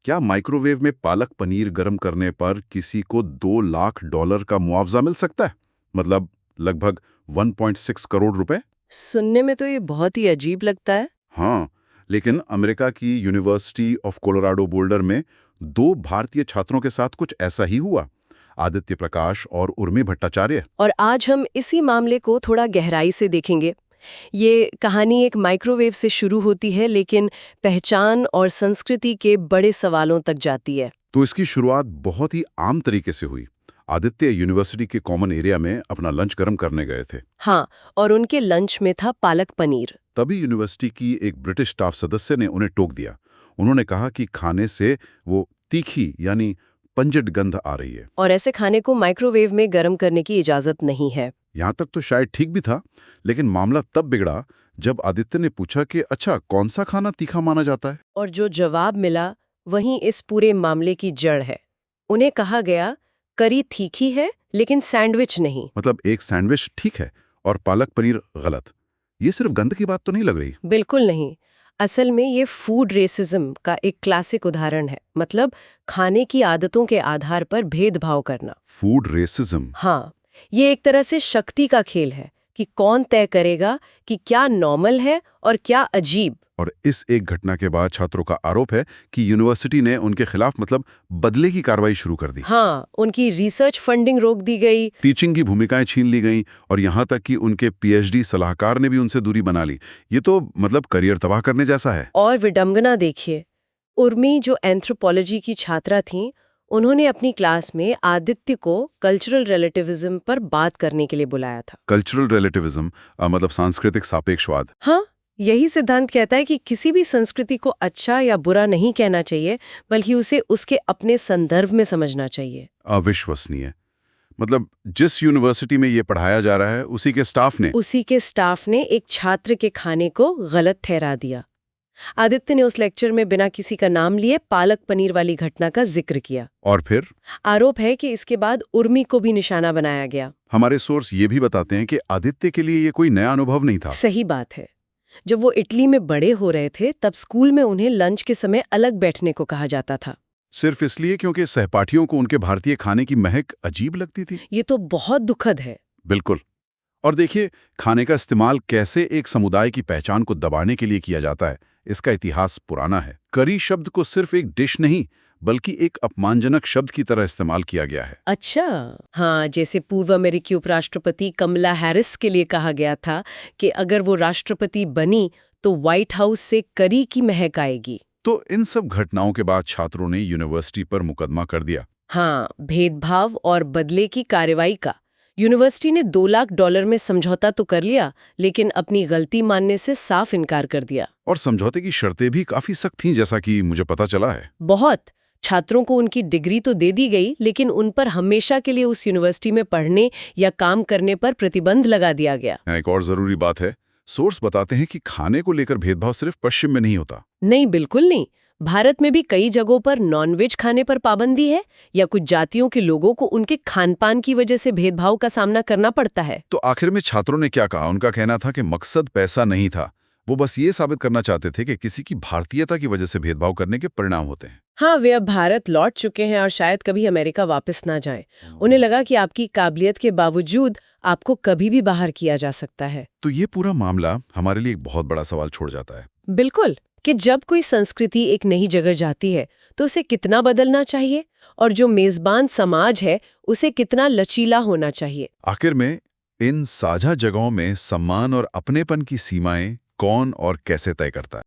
क्या माइक्रोवेव में पालक पनीर गर्म करने पर किसी को $2 लाख का मुआवजा मिल सकता है? मतलब लगभग 1.6 करोड़ रुपए? सुनने में तो ये बहुत ही अजीब लगता है। हाँ, लेकिन अमेरिका की यूनिवर्सिटी ऑफ कोलोराडो बोल्डर में 2 भारतीय छात्रों के साथ कुछ ऐसा ही हुआ। आदित्य प्रकाश और उर्मी भट्टाचार्य। और आज हम इसी मामले को थोड़ा गहराई से देखेंगे। ये कहानी एक माइक्रोवेव से शुरू होती है, लेकिन पहचान और संस्कृति के बड़े सवालों तक जाती है। तो इसकी शुरुआत बहुत ही आम तरीके से हुई। आदित्य यूनिवर्सिटी के कॉमन एरिया में अपना लंच गर्म करने गए थे। हाँ, और उनके लंच में था पालक पनीर। तभी यूनिवर्सिटी की एक ब्रिटिश स्टाफ सदस्य ने उन्हें टोक दिया। उन्होंने कहा कि खाने से वो तीखी यानी पंजिट गंध आ रही है। और ऐसे खाने को माइक्रोवेव में गर्म करने की इजाजत नहीं है। यहाँ तक तो शायद ठीक भी था, लेकिन मामला तब बिगड़ा जब आदित्य ने पूछा कि अच्छा कौन सा खाना तीखा माना जाता है। और जो जवाब मिला वहीं इस पूरे मामले की जड़ है। उन्हें कहा गया करी तीखी है लेकिन सैंडविच नहीं। मतलब एक सैंडविच ठीक है और पालक पनीर गलत। ये सिर्फ गंध की बात तो नहीं लग रही। बिल्कुल नहीं। असल में ये फूड रेसिज्म का एक क्लासिक उदाहरण है। मतलब खाने की आदतों के आधार पर भेदभाव करना। Food racism. हाँ, ये एक तरह से शक्ति का खेल है कि कौन तय करेगा कि क्या नॉर्मल है और क्या अजीब। और इस एक घटना के बाद छात्रों का आरोप है कि यूनिवर्सिटी ने उनके खिलाफ मतलब बदले की कार्रवाई शुरू कर दी। हाँ, उनकी रिसर्च फंडिंग रोक दी गई। टीचिंग की भूमिकाएं छीन ली गईं और यहाँ तक कि उनके पीएचडी सलाहकार ने भी उनसे दूरी बना ली। ये तो मतलब करियर तबाह करने जैसा है। और विडंबना देखिए, उर्मी जो एंथ्रोपोलॉजी की छात्रा थीं, उन्होंने अपनी क्लास में आदित्य को कल्चरल रिलेटिविज्म पर बात करने के लिए बुलाया था। कल्चरल रिलेटिविज्म मतलब सांस्कृतिक सापेक्षवाद। हाँ, यही सिद्धांत कहता है कि किसी भी संस्कृति को अच्छा या बुरा नहीं कहना चाहिए, बल्कि उसे उसके अपने संदर्भ में समझना चाहिए। अविश्वसनीय। मतलब जिस यूनिवर्सिटी में ये पढ़ाया जा रहा है उसी के स्टाफ ने एक छात्र के खाने को गलत ठहरा दिया। आदित्य ने उस लेक्चर में बिना किसी का नाम लिए पालक पनीर वाली घटना का जिक्र किया। और फिर आरोप है कि इसके बाद उर्मी को भी निशाना बनाया गया। हमारे सोर्स ये भी बताते हैं कि आदित्य के लिए ये कोई नया अनुभव नहीं था। सही बात है। जब वो इटली में बड़े हो रहे थे तब स्कूल में उन्हें लंच के समय अलग बैठने को कहा जाता था। सिर्फ इसलिए क्योंकि सहपाठियों को उनके भारतीय खाने की महक अजीब लगती थी। ये तो बहुत दुखद है। बिल्कुल। और देखिए खाने का इस्तेमाल कैसे एक समुदाय की पहचान को दबाने के लिए किया जाता है, इसका इतिहास पुराना है। करी शब्द को सिर्फ एक डिश नहीं बल्कि एक अपमानजनक शब्द की तरह इस्तेमाल किया गया है। अच्छा, हाँ, जैसे पूर्व अमेरिकी उपराष्ट्रपति कमला हैरिस के लिए कहा गया था कि अगर वो राष्ट्रपति बनी तो व्हाइट हाउस से करी की महक आएगी। तो इन सब घटनाओं के बाद छात्रों ने यूनिवर्सिटी पर मुकदमा कर दिया। हाँ, भेदभाव और बदले की कार्रवाई का। यूनिवर्सिटी ने $2 लाख में समझौता तो कर लिया, लेकिन अपनी गलती मानने से साफ इनकार कर दिया। और समझौते की शर्तें भी काफी सख्त थीं, जैसा कि मुझे पता चला है। बहुत। छात्रों को उनकी डिग्री तो दे दी गई, लेकिन उन पर हमेशा के लिए उस यूनिवर्सिटी में पढ़ने या काम करने पर प्रतिबंध लगा दिया गया। एक और जरूरी बात है, सोर्स बताते हैं कि खाने को लेकर भेदभाव सिर्फ पश्चिम में नहीं होता। नहीं, बिल्कुल नहीं। भारत में भी कई जगहों पर नॉनवेज खाने पर पाबंदी है या कुछ जातियों के लोगों को उनके खानपान की वजह से भेदभाव का सामना करना पड़ता है। तो आखिर में छात्रों ने क्या कहा? उनका कहना था कि मकसद पैसा नहीं था, वो बस ये साबित करना चाहते थे कि किसी की भारतीयता की वजह से भेदभाव करने के परिणाम होते हैं। हाँ, वे अब भारत लौट चुके हैं और शायद कभी अमेरिका वापस ना जाएं। उन्हें लगा कि आपकी काबिलियत के बावजूद आपको कभी भी बाहर किया जा सकता है। तो ये पूरा मामला हमारे लिए एक बहुत बड़ा सवाल छोड़ जाता है। बिल्कुल, कि जब कोई संस्कृति एक नई जगह जाती है तो उसे कितना बदलना चाहिए और जो मेजबान समाज है उसे कितना लचीला होना चाहिए। आखिर में इन साझा जगहों में सम्मान और अपनेपन की सीमाएं कौन और कैसे तय करता है?